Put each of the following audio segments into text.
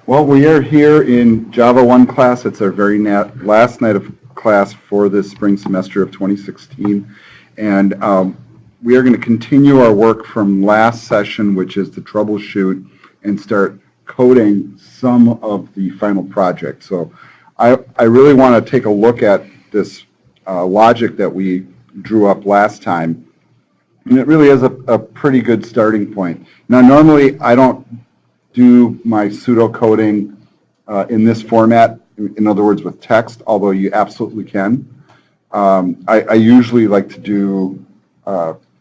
Well, we are here in Java 1 class. It's our very last night of class for this spring semester of 2016. And we are going to continue our work from last session, which is to troubleshoot and start coding some of the final project. So I really want to take a look at this logic that we drew up last time. And it really is a pretty good starting point. Now, normally I don't do my pseudocoding in this format, in other words with text, although you absolutely can. I usually like to do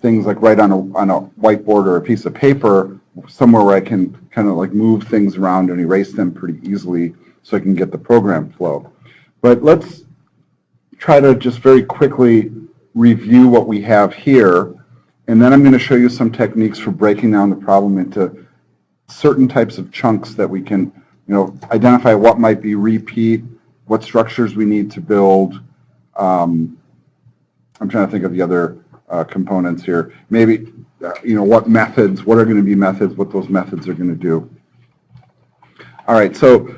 things like write on a whiteboard or a piece of paper somewhere where I can kind of like move things around and erase them pretty easily so I can get the program flow. But let's try to just very quickly review what we have here, and then I'm going to show you some techniques for breaking down the problem into certain types of chunks that we can, identify what might be repeat, what structures we need to build. I'm trying to think of the other components here. Maybe, what methods, what are going to be methods, what those methods are going to do. All right, so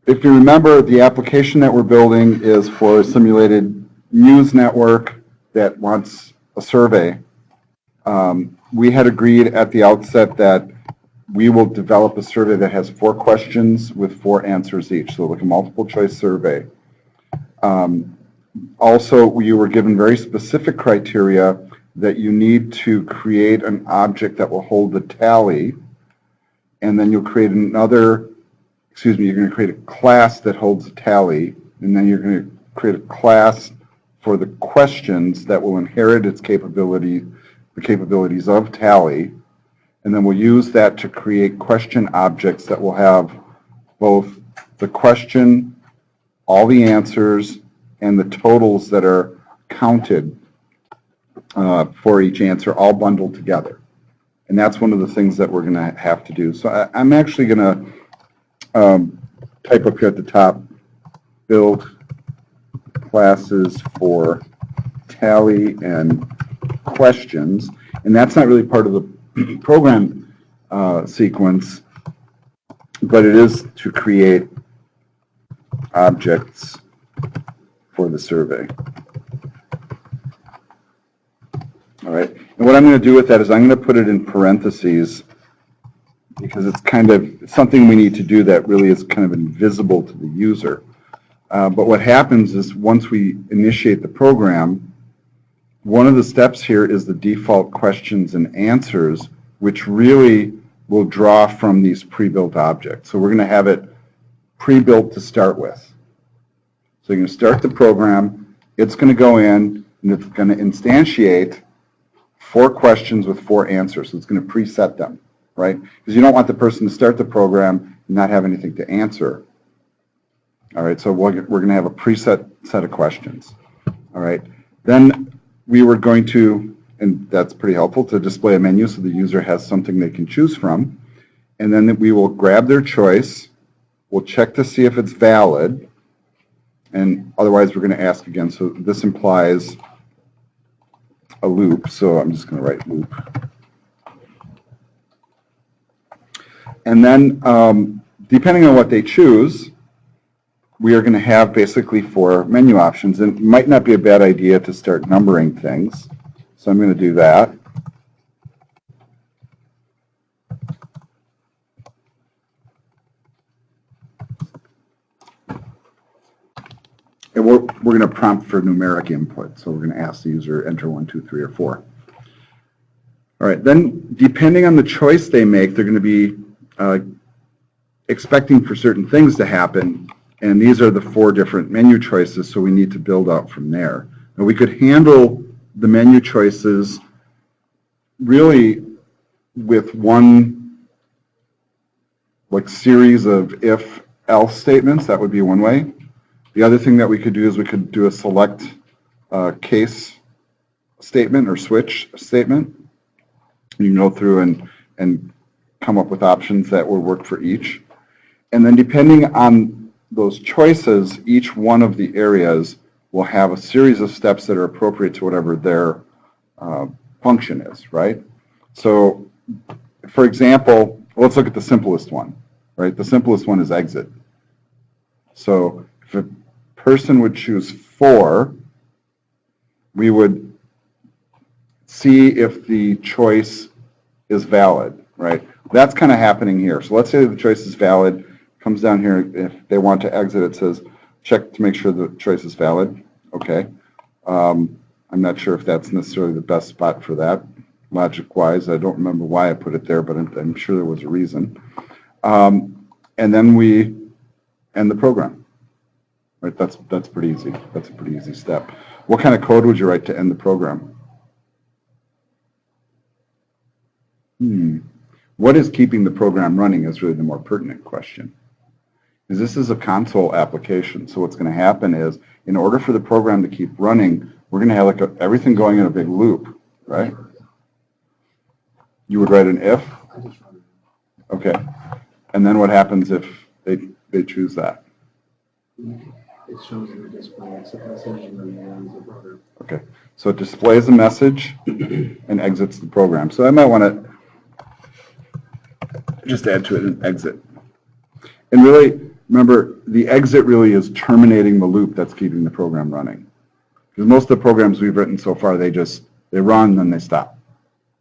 if you remember, the application that we're building is for a simulated news network that wants a survey. We had agreed at the outset that we will develop a survey that has 4 questions with 4 answers each, so like a multiple choice survey. Also, we were given very specific criteria that you need to create an object that will hold the tally, and then you'll create you're going to create a class that holds the tally, and then you're going to create a class for the questions that will inherit its capability, the capabilities of tally, and then we'll use that to create question objects that will have both the question, all the answers, and the totals that are counted for each answer, all bundled together. And that's one of the things that we're going to have to do. So I'm actually going to type up here at the top, build classes for tally and questions. And that's not really part of the program sequence, but it is to create objects for the survey. All right, and what I'm going to do with that is I'm going to put it in parentheses because it's kind of something we need to do that really is kind of invisible to the user. But what happens is once we initiate the program, one of the steps here is the default questions and answers, which really will draw from these pre-built objects. So we're going to have it pre-built to start with. So you're going to start the program, it's going to go in, and it's going to instantiate 4 questions with 4 answers. So it's going to preset them, right? Because you don't want the person to start the program and not have anything to answer. All right, so we're going to have a preset set of questions. All right, then we were going to, and that's pretty helpful, to display a menu so the user has something they can choose from. And then we will grab their choice, we'll check to see if it's valid, and otherwise we're going to ask again. So this implies a loop, so I'm just going to write loop. And then depending on what they choose, we are going to have basically 4 menu options. And it might not be a bad idea to start numbering things. So I'm going to do that. And we're going to prompt for numeric input. So we're going to ask the user enter 1, 2, 3, or 4. All right. Then depending on the choice they make, they're going to be expecting for certain things to happen. And these are the 4 different menu choices, so we need to build out from there. Now we could handle the menu choices really with one series of if-else statements. That would be one way. The other thing that we could do is we could do a select case statement or switch statement. You can go through and come up with options that will work for each. And then depending on those choices, each one of the areas will have a series of steps that are appropriate to whatever their function is, right? So, for example, let's look at the simplest one, right? The simplest one is exit. So if a person would choose 4, we would see if the choice is valid, right? That's kind of happening here. So let's say the choice is valid, comes down here, if they want to exit, it says check to make sure the choice is valid. Okay. I'm not sure if that's necessarily the best spot for that, logic-wise. I don't remember why I put it there, but I'm sure there was a reason. And then we end the program. Right? That's pretty easy. That's a pretty easy step. What kind of code would you write to end the program? What is keeping the program running is really the more pertinent question. Because this is a console application, so what's going to happen is, in order for the program to keep running, we're going to have like everything going in a big loop, right? You would write an if? Okay. And then what happens if they choose that? It shows in the display, it's a message and then it ends the program. Okay. So it displays a message and exits the program. So I might want to just add to it an exit. And really, remember, the exit really is terminating the loop that's keeping the program running. Because most of the programs we've written so far, they run, then they stop.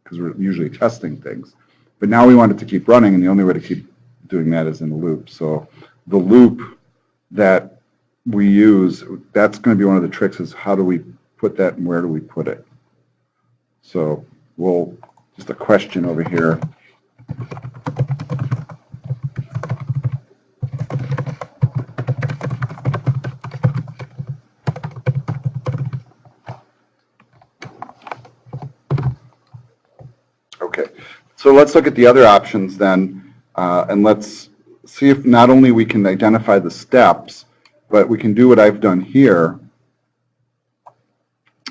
Because we're usually testing things. But now we want it to keep running, and the only way to keep doing that is in a loop. So the loop that we use, that's going to be one of the tricks, is how do we put that and where do we put it? So we'll, just a question over here. Okay, so let's look at the other options then, and let's see if not only we can identify the steps, but we can do what I've done here,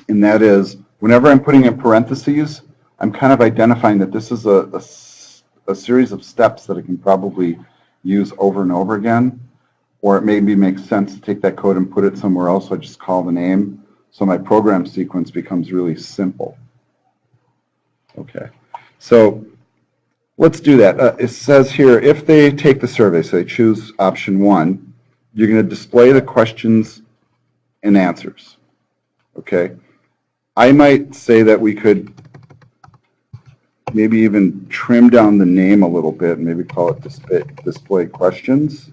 and that is, whenever I'm putting in parentheses, I'm kind of identifying that this is a series of steps that I can probably use over and over again, or it maybe makes sense to take that code and put it somewhere else, so I just call the name, so my program sequence becomes really simple. Okay. So let's do that. It says here, if they take the survey, so they choose option 1, you're going to display the questions and answers. Okay. I might say that we could maybe even trim down the name a little bit and maybe call it display questions.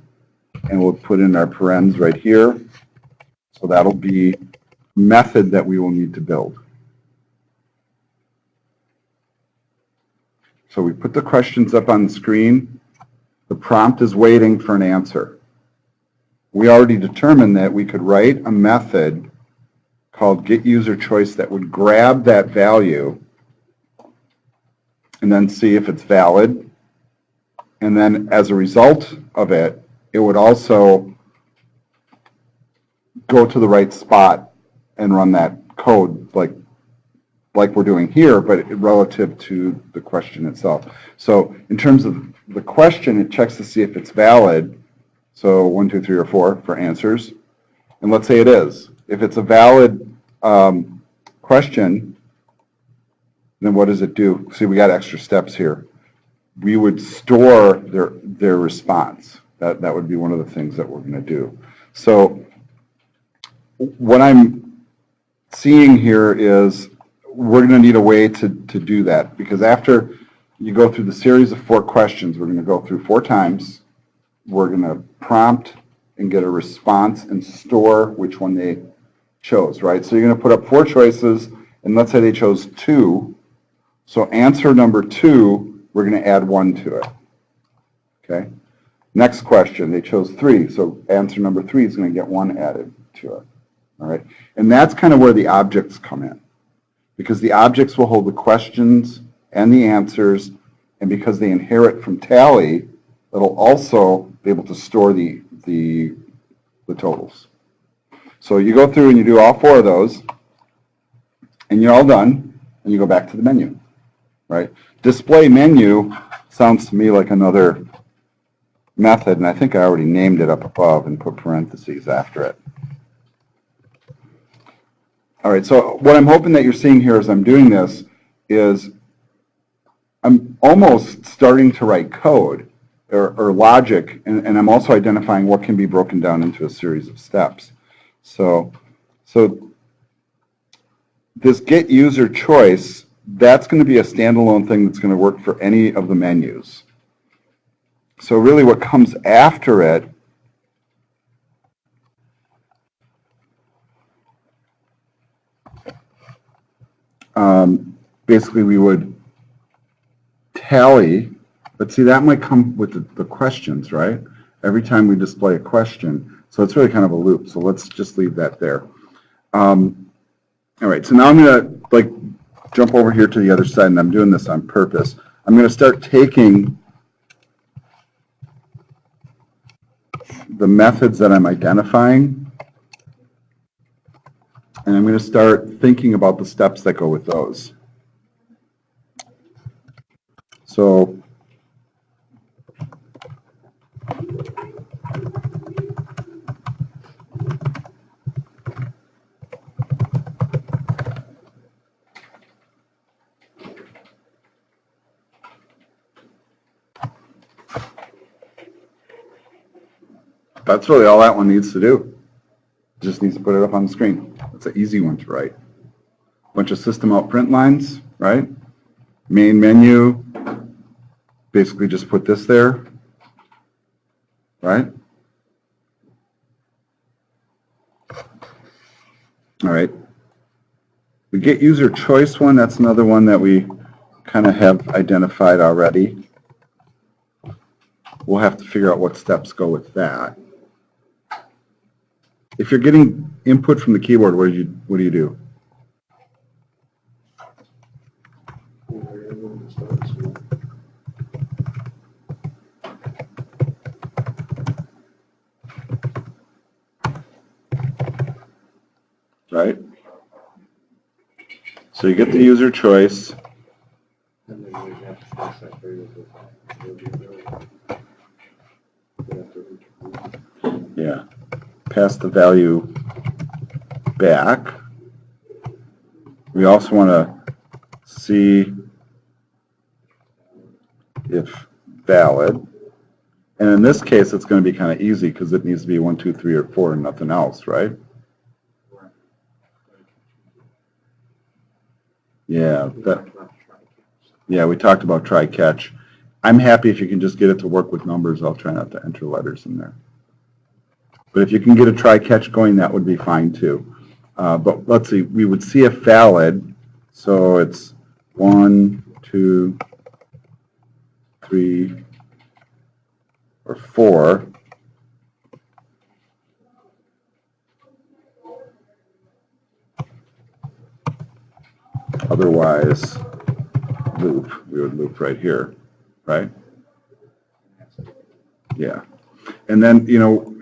And we'll put in our parens right here. So that'll be a method that we will need to build. So we put the questions up on the screen. The prompt is waiting for an answer. We already determined that we could write a method called getUserChoice that would grab that value and then see if it's valid. And then as a result of it, it would also go to the right spot and run that code like we're doing here, but relative to the question itself. So in terms of the question, it checks to see if it's valid. So 1, 2, 3, or 4 for answers. And let's say it is. If it's a valid question, then what does it do? See, we got extra steps here. We would store their response. That would be one of the things that we're going to do. So what I'm seeing here is we're going to need a way to do that, because after you go through the series of 4 questions, we're going to go through 4 times. We're going to prompt and get a response and store which one they chose, right? So you're going to put up 4 choices, and let's say they chose 2. So answer number 2, we're going to add 1 to it. Okay? Next question, they chose 3, so answer number 3 is going to get 1 added to it. All right? And that's kind of where the objects come in, because the objects will hold the questions and the answers, and because they inherit from tally, it'll also be able to store the totals. So you go through and you do all 4 of those, and you're all done, and you go back to the menu, right? Display menu sounds to me like another method, and I think I already named it up above and put parentheses after it. All right, so what I'm hoping that you're seeing here as I'm doing this is I'm almost starting to write code, or logic, and I'm also identifying what can be broken down into a series of steps. So this get user choice, that's going to be a standalone thing that's going to work for any of the menus. So really what comes after it basically we would tally, but see that might come with the questions, right? Every time we display a question. So it's really kind of a loop. So let's just leave that there. All right, so now I'm going to jump over here to the other side, and I'm doing this on purpose. I'm going to start taking the methods that I'm identifying, and I'm going to start thinking about the steps that go with those. So that's really all that one needs to do. Just needs to put it up on the screen. It's an easy one to write. Bunch of system out print lines, right? Main menu, basically just put this there, right? All right. The get user choice one, that's another one that we kind of have identified already. We'll have to figure out what steps go with that. If you're getting input from the keyboard, what do you do? Right? So you get the user choice. Yeah. Pass the value back. We also want to see if valid. And in this case, it's going to be kind of easy because it needs to be 1, 2, 3, or 4 and nothing else, right? Yeah, we talked about TryCatch. I'm happy if you can just get it to work with numbers. I'll try not to enter letters in there. But if you can get a TryCatch going, that would be fine too. But let's see, we would see if valid. So it's 1, 2, 3, or 4. Otherwise, loop. We would loop right here, right? Yeah. And then,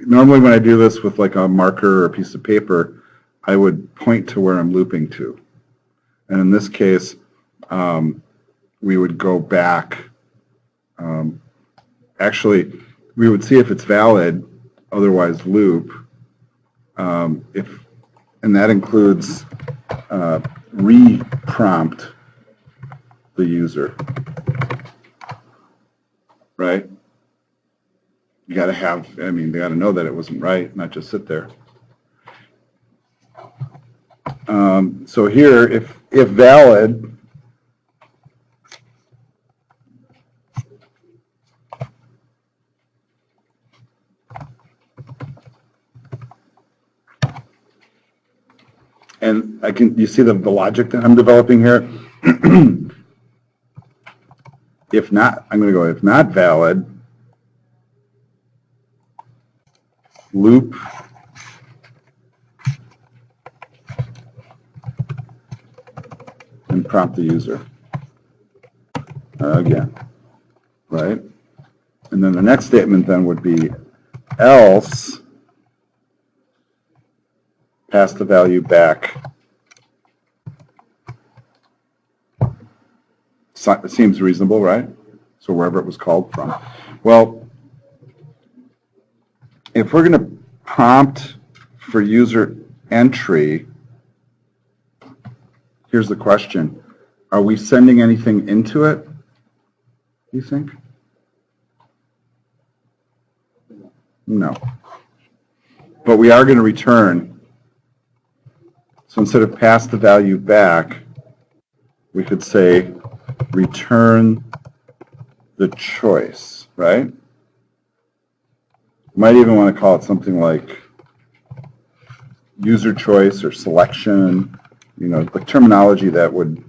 normally when I do this with like a marker or a piece of paper, I would point to where I'm looping to. And in this case, we would go back. Actually, we would see if it's valid, otherwise loop. And that includes re-prompt the user, right? You got to have, they got to know that it wasn't right, not just sit there. So here, if valid, and you see the logic that I'm developing here? If not, I'm going to go, if not valid, loop and prompt the user again, right? And then the next statement then would be else pass the value back. It seems reasonable, right? So wherever it was called from. Well, if we're going to prompt for user entry, here's the question. Are we sending anything into it, you think? No. But we are going to return. So instead of pass the value back, we could say return the choice, right? Might even want to call it something like user choice or selection, you know, the terminology that would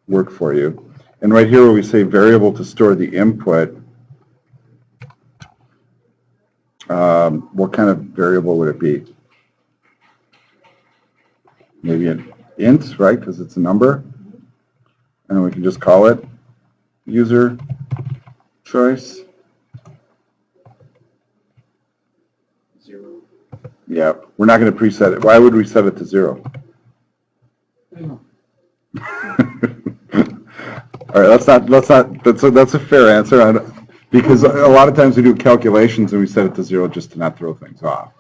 work for you. And right here where we say variable to store the input, what kind of variable would it be? Maybe an int, right, because it's a number. And we can just call it user choice. 0. Yeah, we're not going to preset it. Why would we set it to 0? All right, that's a fair answer. Because a lot of times we do calculations and we set it to 0 just to not throw things off.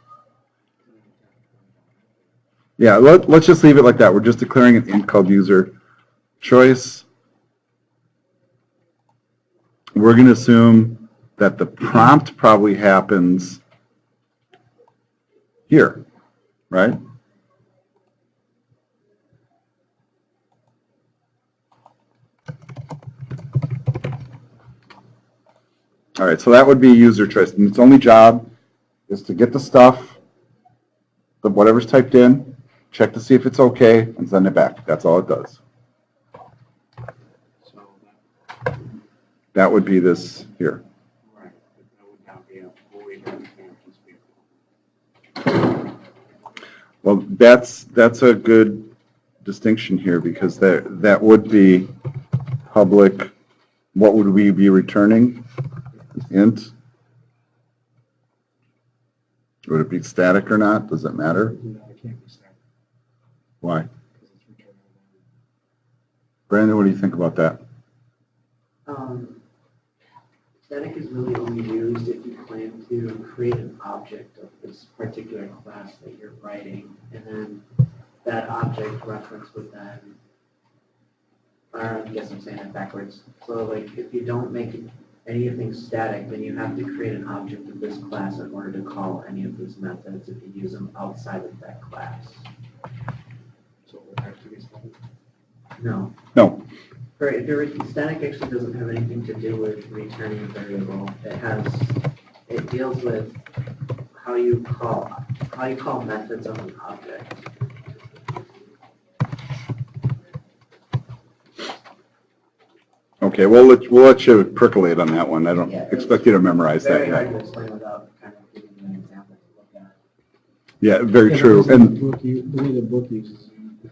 Yeah, let's just leave it like that. We're just declaring an int called user choice. We're going to assume that the prompt probably happens here, right? All right, so that would be user choice. And its only job is to get the stuff, whatever's typed in, check to see if it's okay, and send it back. That's all it does. So That would be this here. right, that would not be a fully done. Well, that's a good distinction here because that would be public. What would we be returning? Int. Would it be static or not? Does it matter? No, it can't be static Why? because it's returning. Brandon, what do you think about that? Static is really only used if you plan to create an object of this particular class that you're writing, and then that object reference would then, or I guess I'm saying it backwards. So like if you don't make anything static, then you have to create an object of this class in order to call any of these methods if you use them outside of that class. So it would have to be static. No. No. If you're static actually doesn't have anything to do with returning a variable. It deals with how you call methods of an object. Okay, we'll let you percolate on that one. I don't Yeah, expect you to memorize that Very hard yet. to explain without kind of giving you an example to look at. Yeah, very Yeah, true. because And the way the book uses it,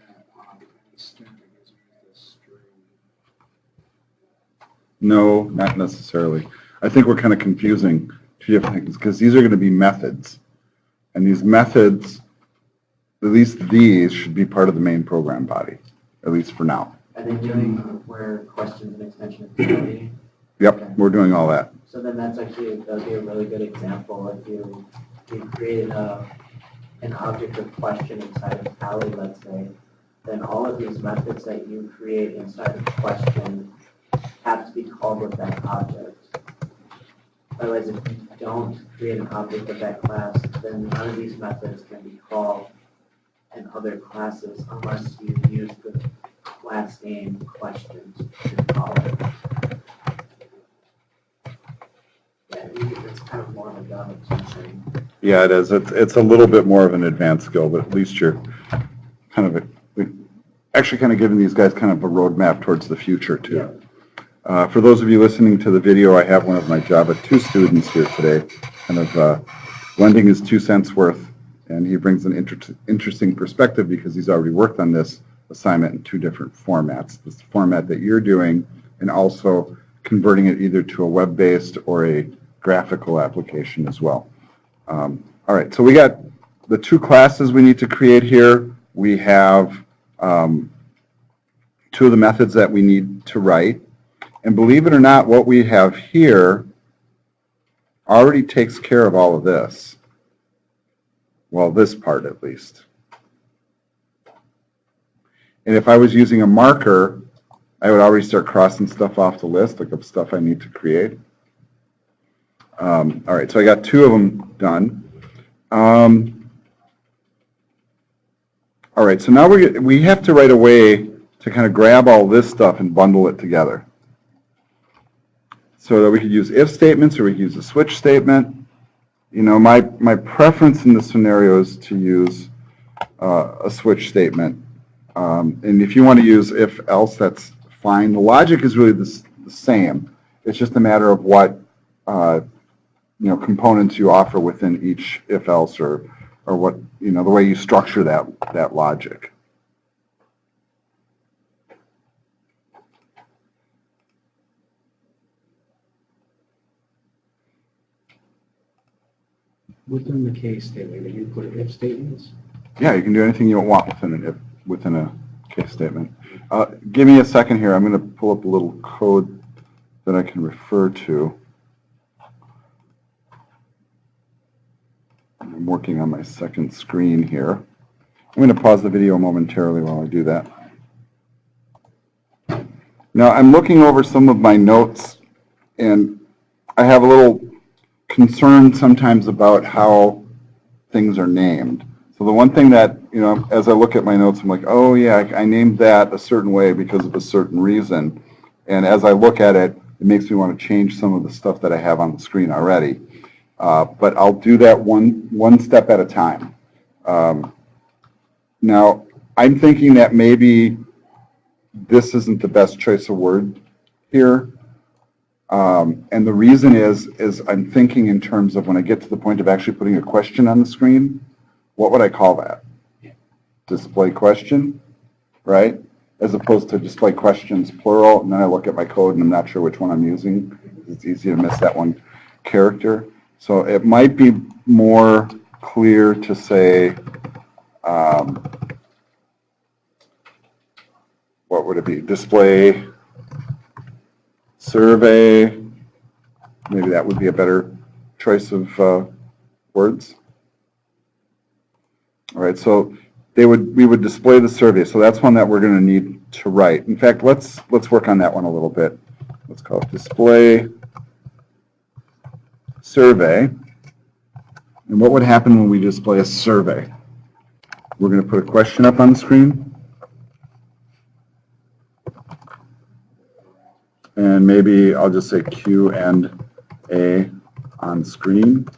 static is a string. no, not necessarily. I think we're kind of confusing two different things because these are going to be methods. And these methods, at least these, should be part of the main program body, at least for now. Are they doing where questions and extension of utility? Yep, we're doing all that. So then that would be a really good example if you created an object of question inside of Tally, let's say, then all of these methods that you create inside of question have to be called with that object. Otherwise, if you don't create an object of that class, then none of these methods can be called in other classes unless you use the class name questions to call it. Yeah, it's kind of more of a dumb extension. Yeah, it is. It's a little bit more of an advanced skill, but at least you're kind of actually kind of giving these guys kind of a roadmap towards the future too. For those of you listening to the video, I have one of my Java 2 students here today, kind of lending his 2 cents worth, and he brings an interesting perspective because he's already worked on this assignment in 2 different formats. This format that you're doing, and also converting it either to a web-based or a graphical application as well. All right, so we got the 2 classes we need to create here. We have 2 of the methods that we need to write. And believe it or not, what we have here already takes care of all of this. Well, this part at least. And if I was using a marker, I would already start crossing stuff off the list, like of stuff I need to create. All right, so I got 2 of them done. All right, so now we have to write a way to kind of grab all this stuff and bundle it together. So that we could use if statements or we could use a switch statement. You know, my preference in this scenario is to use a switch statement. And if you want to use if else, that's fine. The logic is really the same. It's just a matter of what components you offer within each if else or what, the way you structure that logic. Within the case statement, you put if statements? Yeah, you can do anything you want within a case statement. Give me a second here. I'm going to pull up a little code that I can refer to. I'm working on my second screen here. I'm going to pause the video momentarily while I do that. Now, I'm looking over some of my notes, and I have a little concern sometimes about how things are named. So the one thing that, as I look at my notes, I'm like, oh yeah, I named that a certain way because of a certain reason. And as I look at it, it makes me want to change some of the stuff that I have on the screen already. But I'll do that one step at a time. Now, I'm thinking that maybe this isn't the best choice of word here. And the reason is I'm thinking in terms of when I get to the point of actually putting a question on the screen, what would I call that? Display question, right? As opposed to display questions plural, and then I look at my code and I'm not sure which one I'm using. It's easy to miss that one character. So it might be more clear to say, what would it be? Display survey. Maybe that would be a better choice of words. All right, so we would display the survey. So that's one that we're going to need to write. In fact, let's work on that one a little bit. Let's call it display survey. And what would happen when we display a survey? We're going to put a question up on the screen. And maybe I'll just say Q and A on screen.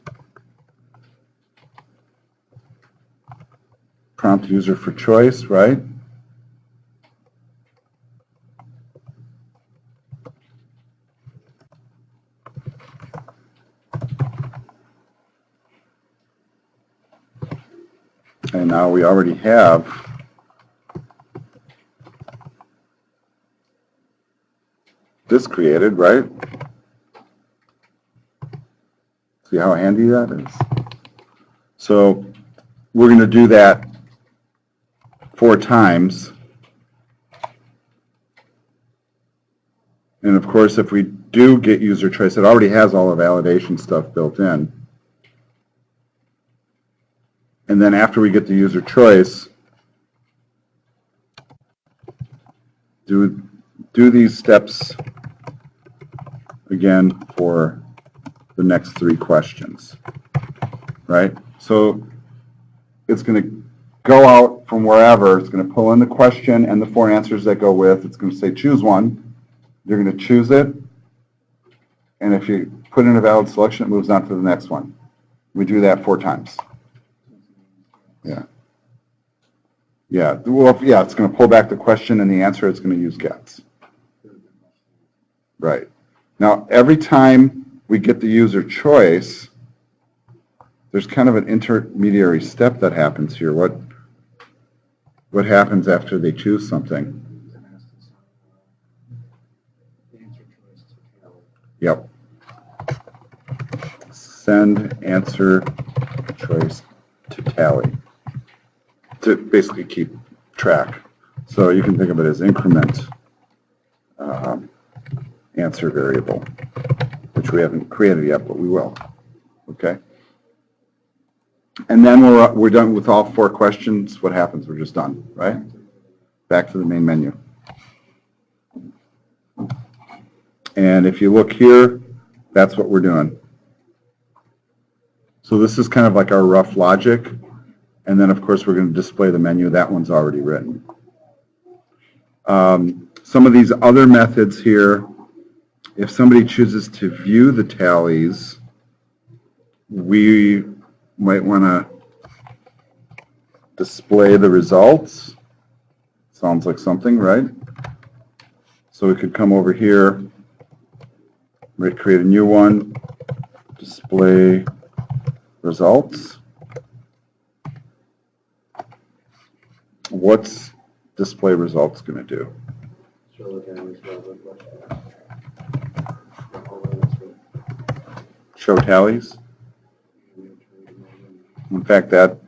Prompt user for choice, right? And now we already have this created, right? See how handy that is? So we're going to do that 4 times. And of course, if we do get user choice, it already has all the validation stuff built in. And then after we get the user choice, do these steps again for the next 3 questions, right? So it's going to go out from wherever. It's going to pull in the question and the 4 answers that go with. It's going to say choose one. You're going to choose it. And if you put in a valid selection, it moves on to the next one. We do that 4 times. Yeah. Yeah. Well, yeah, it's going to pull back the question and the answer. It's going to use gets. Right. Now, every time we get the user choice, there's kind of an intermediary step that happens here. What happens after they choose something? Yep. Send answer choice to tally, to basically keep track. So you can think of it as increment answer variable, which we haven't created yet, but we will. Okay. And then we're done with all 4 questions. What happens? We're just done, right? Back to the main menu. And if you look here, that's what we're doing. So this is kind of like our rough logic. And then, of course, we're going to display the menu. That one's already written. Some of these other methods here, if somebody chooses to view the tallies, we might want to display the results. Sounds like something, right? So we could come over here, create a new one, display results. What's display results going to do? Show the tallies relevant question. Show tallies. In fact, that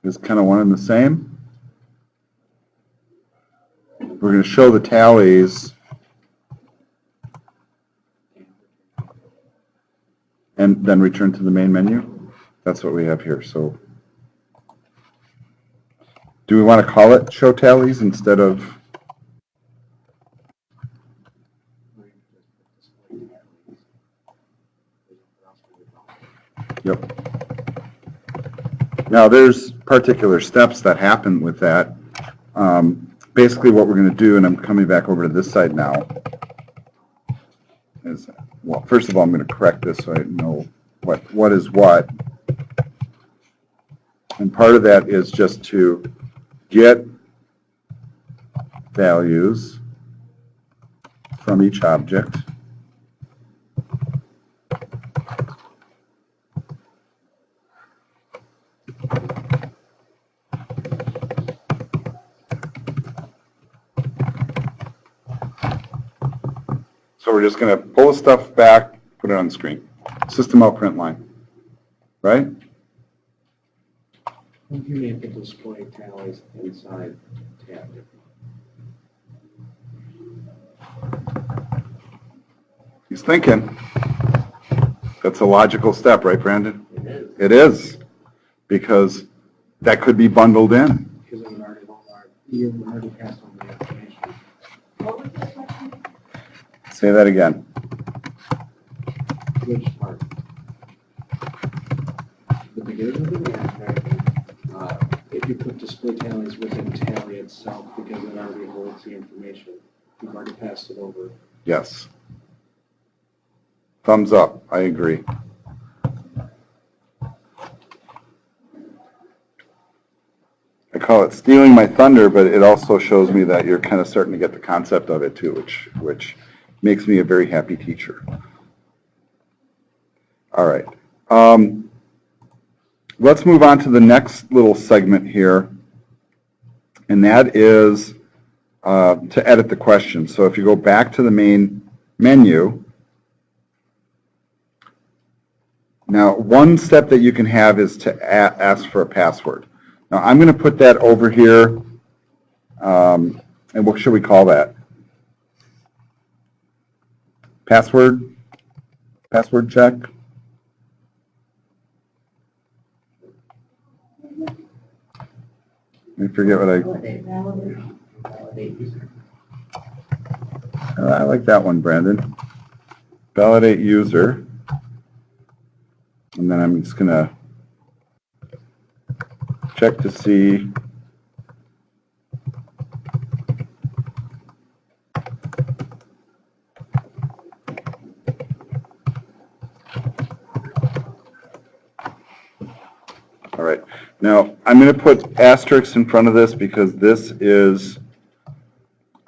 is kind of one and the same. We're going to show the tallies and then return to the main menu. That's what we have here. So do we want to call it show tallies instead of? Yep. Now there's particular steps that happen with that. Basically what we're going to do, and I'm coming back over to this side now, is, well, first of all, I'm going to correct this so I know what is what. And part of that is just to get values from each object. So we're just going to pull the stuff back, put it on the screen. System out print line, right? You need to display tallies inside tab. He's thinking. That's a logical step, right, Brandon? It is. It is, because that could be bundled in. Because it would you already passed on the information. What was the question? Say that again. Which part? The beginning of it? If you put display tallies within tally itself, because it already holds the information, you've already passed it over. Yes. Thumbs up. I agree. I call it stealing my thunder, but it also shows me that you're kind of starting to get the concept of it too, which makes me a very happy teacher. All right. Let's move on to the next little segment here, and that is to edit the question. So if you go back to the main menu, now one step that you can have is to ask for a password. Now I'm going to put that over here, and what should we call that? Password check? I forget what Validate user. I like that one, Brandon. Validate user. And then I'm just going to check to see all right. Now, I'm going to put asterisks in front of this because this is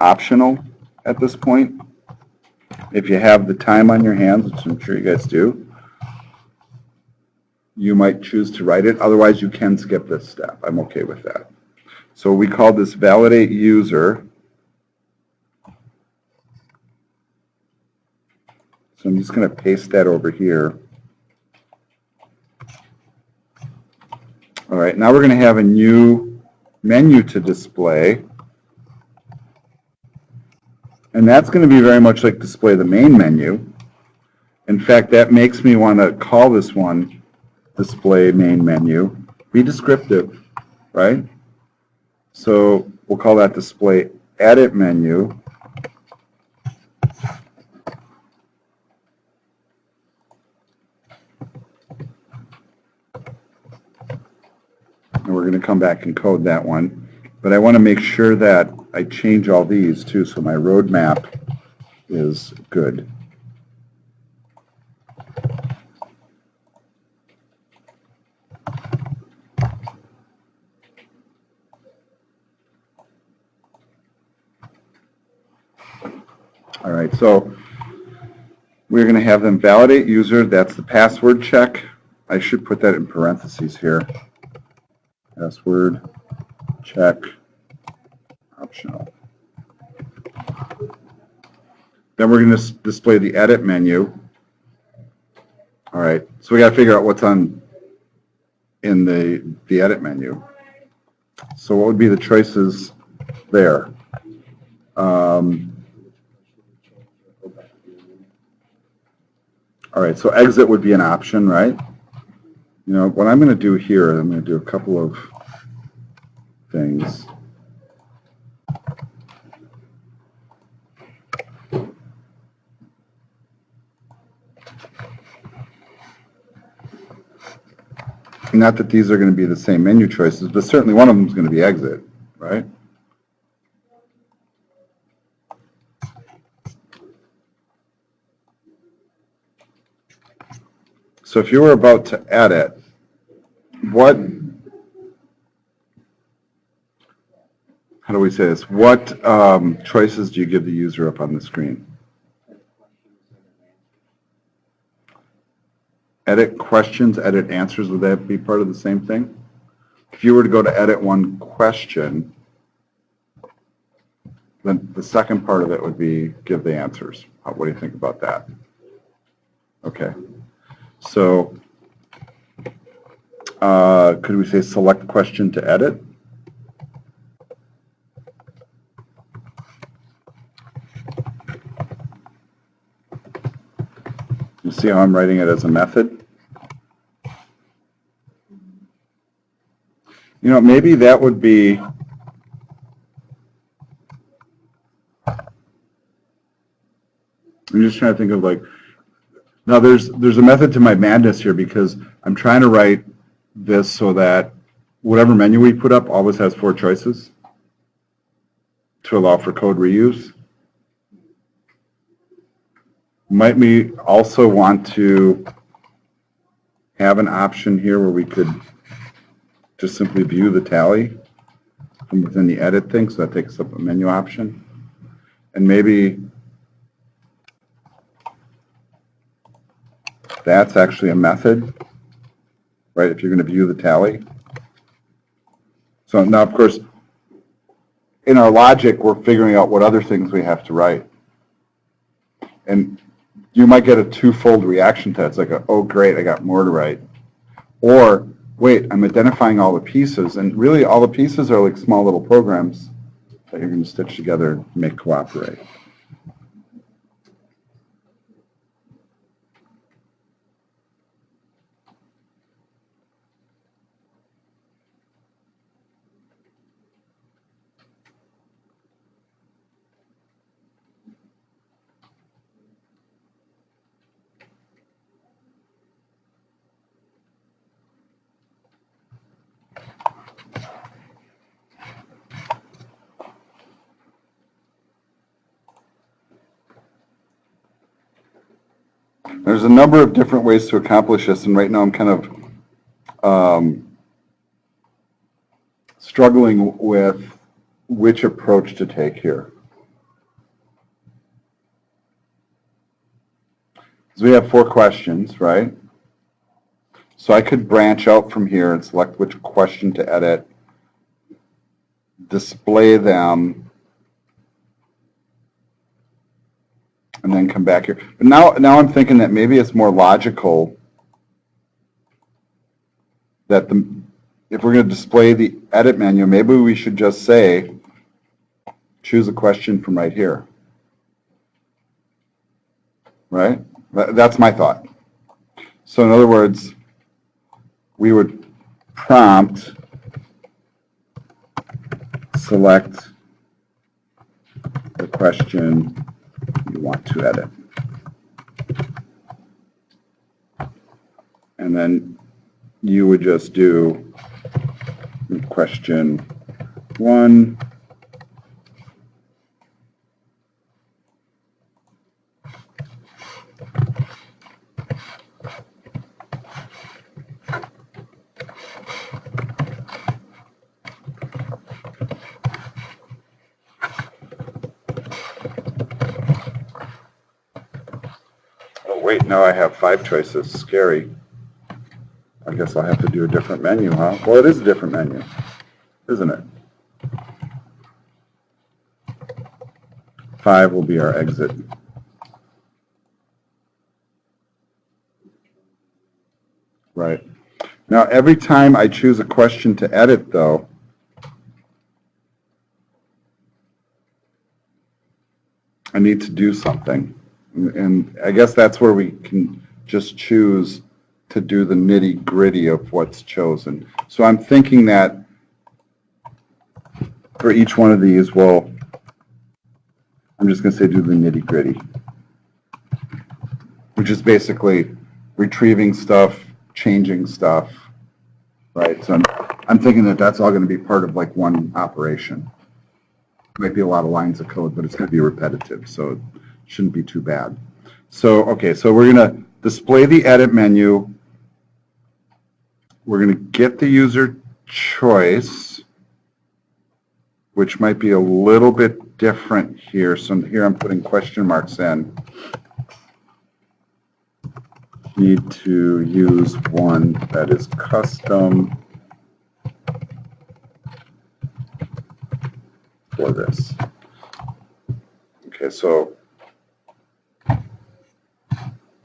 optional at this point. If you have the time on your hands, which I'm sure you guys do, you might choose to write it. Otherwise, you can skip this step. I'm okay with that. So we call this validate user. So I'm just going to paste that over here. All right, now we're going to have a new menu to display. And that's going to be very much like display the main menu. In fact, that makes me want to call this one display main menu. Be descriptive, right? So we'll call that display edit menu. we're going to come back and code that one. But I want to make sure that I change all these too, so my roadmap is good. All right, so we're going to have them validate user. That's the password check. I should put that in parentheses here. Password check optional. Then we're going to display the edit menu. All right, so we got to figure out what's in the edit menu. So what would be the choices there? All right, so exit would be an option, right? You know, what I'm going to do here, I'm going to do a couple of things. Not that these are going to be the same menu choices, but certainly one of them is going to be exit, right? So if you were about to edit, how do we say this? What choices do you give the user up on the screen? Edit questions, edit answers, would that be part of the same thing? If you were to go to edit one question, then the second part of it would be give the answers. What do you think about that? Okay. So could we say select question to edit? You see how I'm writing it as a method? You know, maybe that would be, I'm just trying to think of like, now there's a method to my madness here because I'm trying to write this so that whatever menu we put up always has 4 choices to allow for code reuse. Might we also want to have an option here where we could just simply view the tally from within the edit thing, so that takes up a menu option? And maybe that's actually a method, right, if you're going to view the tally. So now, of course, in our logic, we're figuring out what other things we have to write. And you might get a twofold reaction to that. It's like, oh, great, I got more to write. Or, wait, I'm identifying all the pieces. And really, all the pieces are like small little programs that you're going to stitch together and make cooperate. There's a number of different ways to accomplish this, and right now I'm kind of struggling with which approach to take here. So we have 4 questions, right? So I could branch out from here and select which question to edit, display them, and then come back here. But now I'm thinking that maybe it's more logical that if we're going to display the edit menu, maybe we should just say, choose a question from right here. Right? That's my thought. So in other words, we would prompt select the question you want to edit. And then you would just do question 1. Oh, wait, now I have 5 choices. Scary. I guess I'll have to do a different menu, huh? Well, it is a different menu, isn't it? 5 will be our exit. Right. Now, every time I choose a question to edit, though, I need to do something. And I guess that's where we can just choose to do the nitty-gritty of what's chosen. So I'm thinking that for each one of these, well, I'm just going to say do the nitty-gritty, which is basically retrieving stuff, changing stuff, right? So I'm thinking that that's all going to be part of like one operation. It might be a lot of lines of code, but it's going to be repetitive, so it shouldn't be too bad. So, okay, so we're going to display the edit menu. We're going to get the user choice, which might be a little bit different here. So here I'm putting question marks in. Need to use one that is custom for this. Okay, so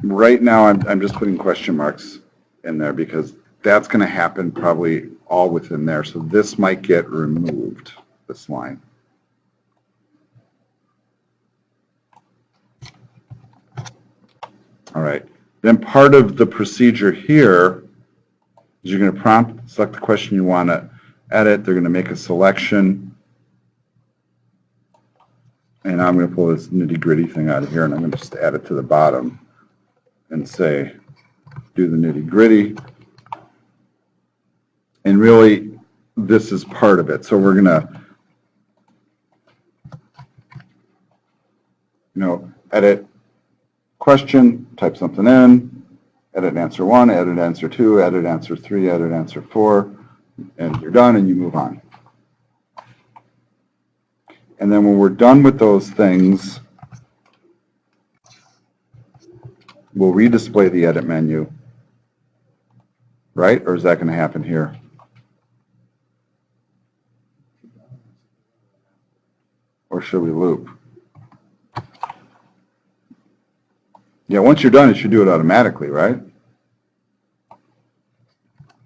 right now I'm just putting question marks in there because that's going to happen probably all within there. So this might get removed, this line. All right. Then part of the procedure here is you're going to prompt, select the question you want to edit. They're going to make a selection. And I'm going to pull this nitty-gritty thing out of here, and I'm going to just add it to the bottom and say, do the nitty-gritty. And really, this is part of it. So we're going to, edit question, type something in, edit answer 1, edit answer 2, edit answer 3, edit answer 4, and you're done, and you move on. And then when we're done with those things, we'll redisplay the edit menu, right? Or is that going to happen here? Or should we loop? Yeah, once you're done, it should do it automatically, right?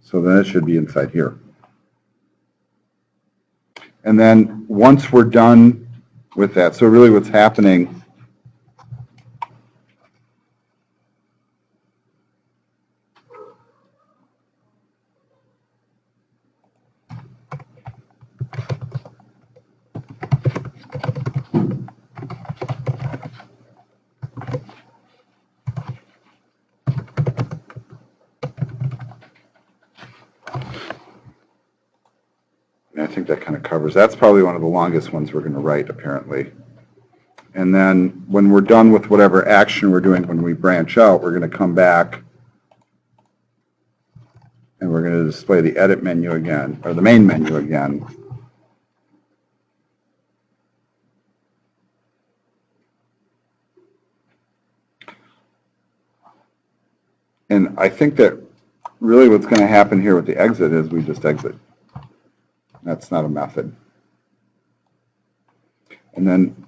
So then it should be inside here. And then once we're done with that, so really what's happening I think that kind of covers. That's probably one of the longest ones we're going to write, apparently. And then when we're done with whatever action we're doing when we branch out, we're going to come back and we're going to display the edit menu again, or the main menu again. And I think that really what's going to happen here with the exit is we just exit. That's not a method. And then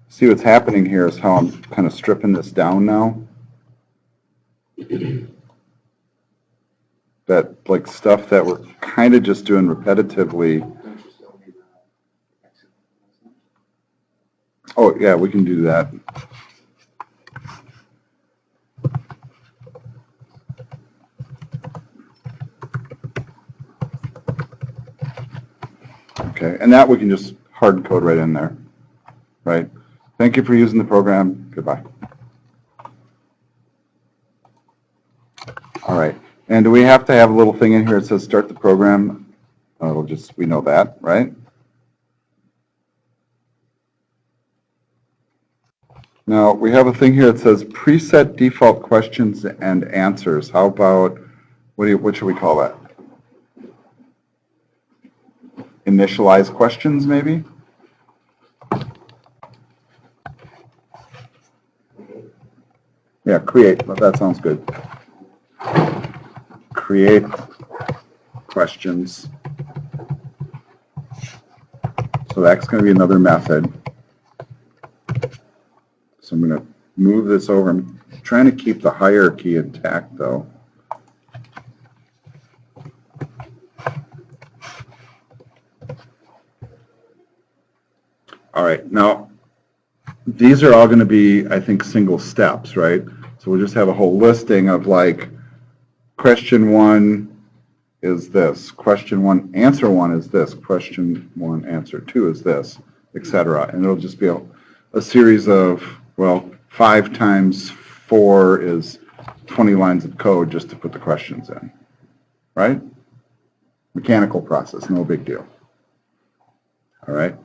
see what's happening here is how I'm kind of stripping this down now. That like stuff that we're kind of just doing repetitively. Oh yeah, we can do that. Okay, and that we can just hard code right in there, right? Thank you for using the program. Goodbye. All right, and do we have to have a little thing in here that says start the program? It'll just, we know that, right? Now, we have a thing here that says preset default questions and answers. How about, what should we call that? Initialize questions, maybe? Yeah, create. Well, that sounds good. Create questions. So that's going to be another method. So I'm going to move this over. I'm trying to keep the hierarchy intact, though. All right, now these are all going to be, I think, single steps, right? So we'll just have a whole listing of like, question 1 is this, question 1, answer 1 is this, question 1, answer 2 is this, etc. And it'll just be a series of, well, 5 times 4 is 20 lines of code just to put the questions in, right? Mechanical process, no big deal. All right.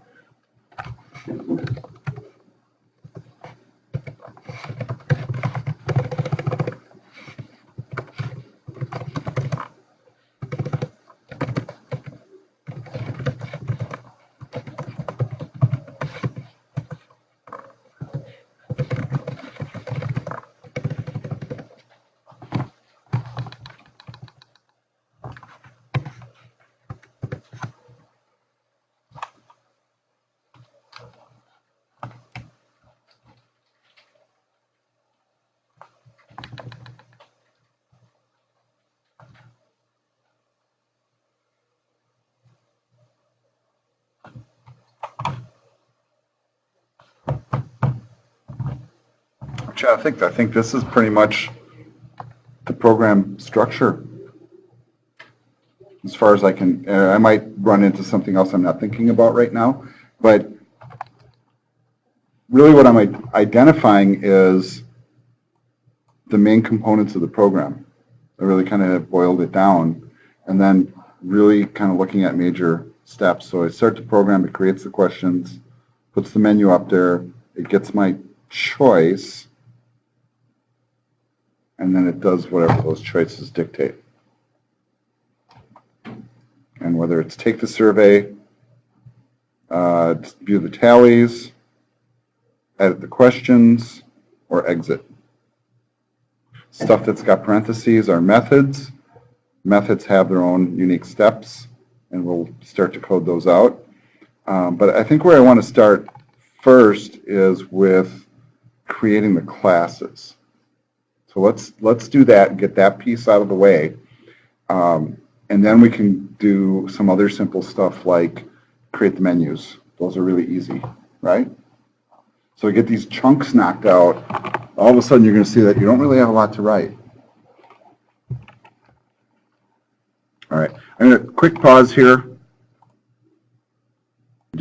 I think this is pretty much the program structure. As far as I can, I might run into something else I'm not thinking about right now, but really what I'm identifying is the main components of the program. I really kind of boiled it down, and then really kind of looking at major steps. So I start the program, it creates the questions, puts the menu up there, it gets my choice, and then it does whatever those choices dictate. And whether it's take the survey, view the tallies, edit the questions, or exit. Stuff that's got parentheses are methods. Methods have their own unique steps, and we'll start to code those out. But I think where I want to start first is with creating the classes. So let's do that and get that piece out of the way. And then we can do some other simple stuff like create the menus. Those are really easy, right? So we get these chunks knocked out, all of a sudden you're going to see that you don't really have a lot to write. All right, I'm going to quick pause here.